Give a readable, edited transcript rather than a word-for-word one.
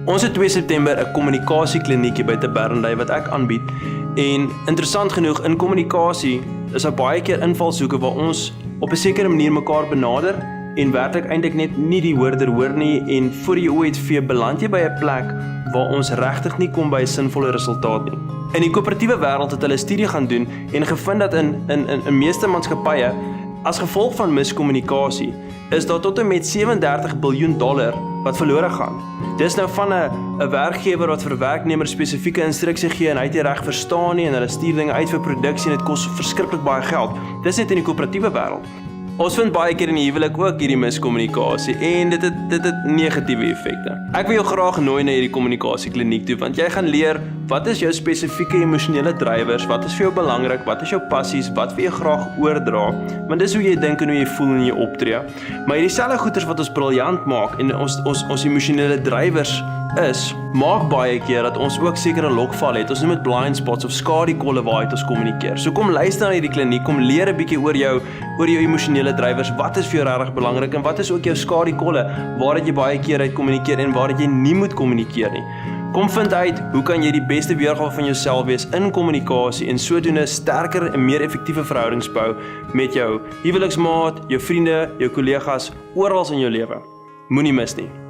Ons het 2 September 'n kommunikasiekliniek by Taberndui wat ek aanbied. En interessant genoeg, in kommunikasie is daar baie keer invalshoeke waar ons op 'n sekere manier mekaar benader en werklik eintlik net nie die hoorder hoor nie en voor jy ooit vee beland jy by 'n plek waar ons regtig nie kom by 'n sinvolle resultaat nie. In die koöperatiewe wêreld het hulle 'n studie gaan doen en gevind dat in meeste maatskappye as gevolg van miskommunikasie is daar tot en met $37 biljoen wat verlore gaan. Dis nou van 'n werkgewer wat vir werknemers spesifieke instruksie gee en hy het nie reg verstaan nie en hulle stuur dinge uit vir produksie en dit kos verskriklik baie geld. Dis net in die koöperatiewe wêreld. Ons vind baie keer in die huwelik ook hierdie miskommunikasie en dit het negatiewe effekte. Ek wil jou graag nooi na hierdie kommunikasiekliniek toe want jy gaan leer wat is jou spesifieke emosionele drywers, wat is vir jou belangrik, wat is jou passies, wat wil jy graag oordra, want dis hoe jy dink en hoe jy voel en jy optree. Maar hierdie selfe goeters wat ons briljant maak en ons emosionele drywers maak baie keer dat ons ook sekere lokval het. Ons noem dit blind spots of skadu-kolle waar ons kommunikeer. So kom luister na hierdie kliniek, kom leer 'n bietjie oor jou emosionele drywers. Wat is vir jou regtig belangrik en wat is ook jou skadu-kolle waar jy baie keer uit kommunikeer en waar jy nie moet kommunikeer nie. Kom vind uit hoe kan jy die beste weergawe van jouself wees in kommunikasie en sodoende sterker en meer effektiewe verhoudings bou met jou huweliksmaat, jou vriende, jou kollegas, oral in jou lewe. Moenie mis nie.